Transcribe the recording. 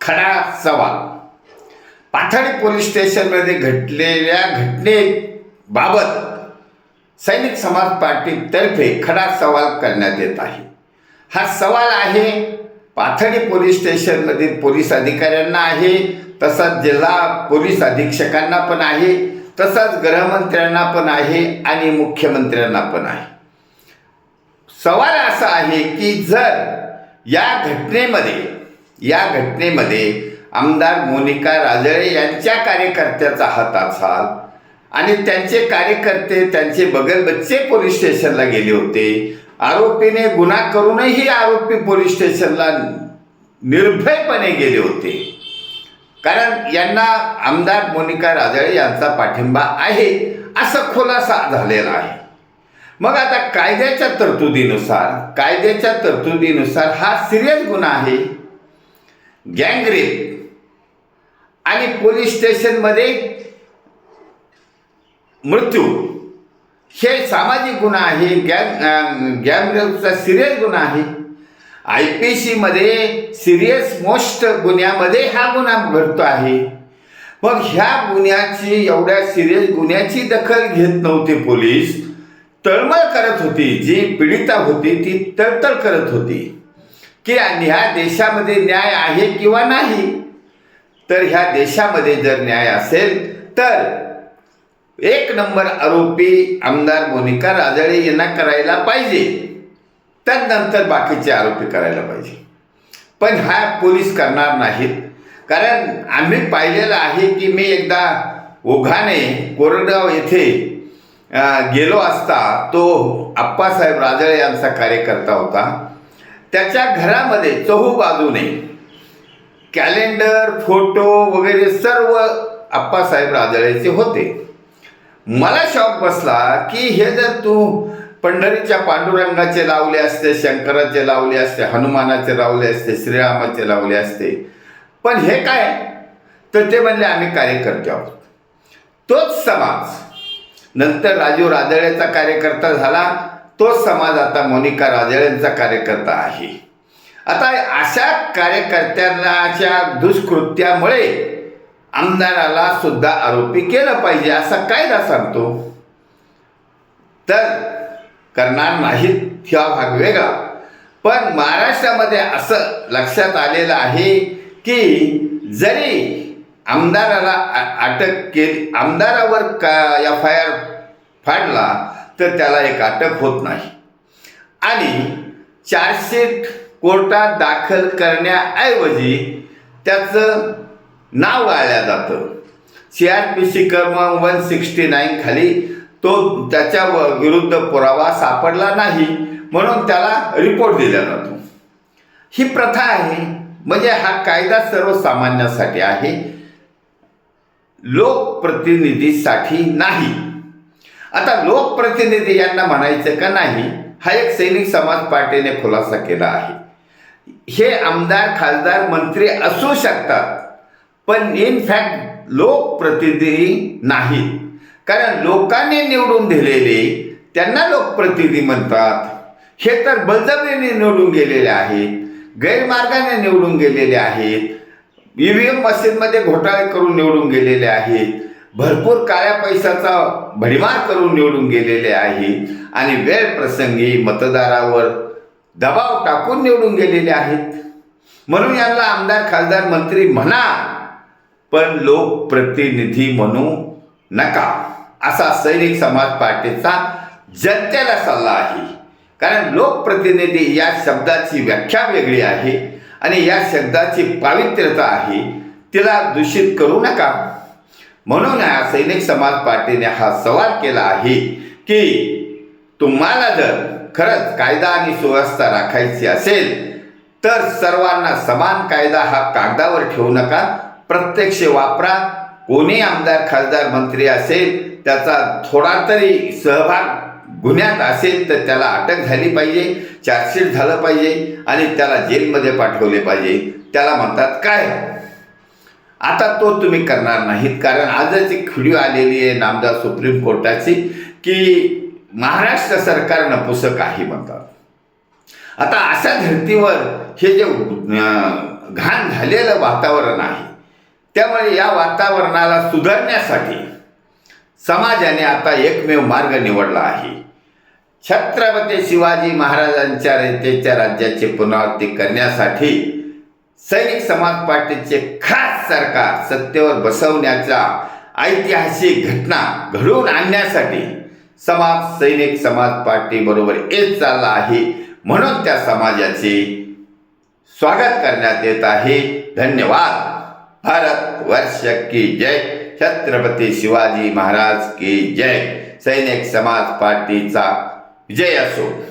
खडा सवाल. पाथर्डी पोलीस स्टेशनमध्ये घडलेल्या घटनेबाबत सैनिक समाज पार्टीतर्फे खडा सवाल करण्यात येत आहे. हा सवाल आहे पाथर्डी पोलीस स्टेशनमधील पोलीस अधिकाऱ्यांना आहे, तसंच जिल्हा पोलीस अधीक्षकांना पण आहे, तसंच गृहमंत्र्यांना पण आहे आणि मुख्यमंत्र्यांना पण आहे. सवाल असा आहे की जर या घटनेमध्ये आमदार मोनिका राजळे यांच्या कार्यकर्त्याचा हात असाल आणि त्यांचे कार्यकर्ते त्यांचे बगलबच्चे पोलीस स्टेशनला गेले होते, आरोपीने गुन्हा करूनही आरोपी पोलीस स्टेशनला निर्भयपणे गेले होते, कारण यांना आमदार मोनिका राजळे यांचा पाठिंबा आहे असं खुलासा झालेला आहे. मग आता कायद्याच्या तरतुदीनुसार हा सिरियस गुन्हा आहे. गँगरेप आणि पोलीस स्टेशनमध्ये मृत्यू हे सामाजिक गुन्हा आहे. गँगरेपचा सिरियस गुन्हा आहे. IPC मध्ये सिरियस मोस्ट गुन्ह्यामध्ये हा गुन्हा घडतो आहे. मग ह्या एवढ्या सिरियस गुन्ह्याची दखल घेत नव्हते पोलीस, तळमळ करत होती. जी पीडिता होती ती तळतळ करत होती की ह्या देशामध्ये न्याय आहे किंवा नाही. तर ह्या देशामध्ये जर न्याय असेल तर 1 नंबर आरोपी आमदार मोनिका राजळे यांना करायला पाहिजे, त्यानंतर बाकीचे आरोपी करायला पाहिजे. पण हा पोलीस करणार नाहीत, कारण आम्ही पाहिलेलं आहे की मी एकदा ओघाने कोरडगाव येथे गेलो असता तो आप्पासाहेब राजळे यांचा कार्यकर्ता होता. त्याच्या घरामध्ये चहूबाजूने कॅलेंडर, फोटो वगैरे सर्व आप्पासाहेब राजळेचे होते. मला शॉक बसला की हे जर तू पंढरीच्या पांडुरंगाचे लावले असते, शंकराचे लावले असते, हनुमानाचे लावले असते, श्रीरामाचे लावले असते, पण हे काय? तर ते म्हणले आम्ही कार्यकर्ते आहोत. तोच समाज नंतर राजू राजळेचा कार्यकर्ता झाला, तोच समाज आता मोनिका राजळेंचा कार्यकर्ता आहे. आता अशा कार्यकर्त्यांच्या दुष्कृत्यामुळे आमदाराला सुद्धा आरोपी केलं पाहिजे असा कायदा सांगतो. तर करणार नाहीत हा भाग वेगळा. पण महाराष्ट्रामध्ये असं लक्षात आलेलं आहे की जरी आमदाराला अटक केली, आमदारावर FIR फाडला तर त्याला एक अटक होत नाही आणि चार्जशीट कोर्टात दाखल करण्याऐवजी त्याचं नाव गाळलं जातं. CRPC कलम 169 खाली तो त्याच्या विरुद्ध पुरावा सापडला नाही म्हणून त्याला रिपोर्ट दिला जातो. ही प्रथा आहे. म्हणजे हा कायदा सर्वसामान्यांसाठी आहे, लोकप्रतिनिधीसाठी नाही. आता लोकप्रतिनिधी यांना म्हणायचं का नाही हा एक सैनिक समाज पार्टीने खुलासा केला आहे. हे आमदार, खासदार, मंत्री असू शकतात पण इनफॅक्ट लोकप्रतिनिधी नाहीत, कारण लोकांनी निवडून दिलेले त्यांना लोकप्रतिनिधी म्हणतात. हे तर बळजबरीने निवडून गेलेले आहेत, गैरमार्गाने निवडून गेलेले आहेत, EVM मशीनमध्ये घोटाळे करून निवडून गेलेले आहेत, भरपूर काळ्या पैशाचा भडीमार करून निवडून गेलेले आहेत आणि वेळ प्रसंगी मतदारावर दबाव टाकून निवडून गेलेले आहेत. म्हणून यांना आमदार, खासदार, मंत्री म्हणा पण लोकप्रतिनिधी म्हणू नका असा सैनिक समाज पार्टीचा जनतेला सल्ला आहे. कारण लोकप्रतिनिधी या शब्दाची व्याख्या वेगळी आहे आणि या शब्दाची पावित्र्यता आहे, तिला दूषित करू नका. म्हणून या सैनिक समाज पार्टीने हा सवाल केला आहे की तुम्हाला जर खरंच कायदा आणि सुव्यवस्था राखायची असेल तर सर्वांना समान कायदा हा कागदावर ठेवू नका, प्रत्यक्ष वापरा. कोणी आमदार, खासदार, मंत्री असेल त्याचा थोडा तरी सहभाग गुन्ह्यात असेल तर त्याला अटक झाली पाहिजे, चार्जशीट झालं पाहिजे आणि त्याला जेलमध्ये पाठवले पाहिजे. त्याला म्हणतात काय? आता तो तुम्ही करणार नाहीत, कारण आजच एक व्हिडिओ आलेली आहे नामदार सुप्रीम कोर्टाची की महाराष्ट्र सरकार नपुसक आहे म्हणतात. आता अशा धर्तीवर हे जे घाण झालेलं वातावरण आहे. त्यामुळे या वातावरणाला सुधारण्यासाठी समाजाने आता एकमेव मार्ग निवडला आहे. छत्रपती शिवाजी महाराजांच्या रयतेच्या राज्याची पुनरावृत्ती करण्यासाठी सैनिक समाज पार्टीचे खास सरकार सत्तेवर बसवण्याचा ऐतिहासिक घटना घडवून आणण्यासाठी सैनिक समाज पार्टी बरोबर येत चालला आहे. म्हणून त्या समाजाचे स्वागत करण्यात येत आहे. धन्यवाद. भारत वर्ष की जय. छत्रपती शिवाजी महाराज की जय. सैनिक समाज पार्टीचा विजय असो.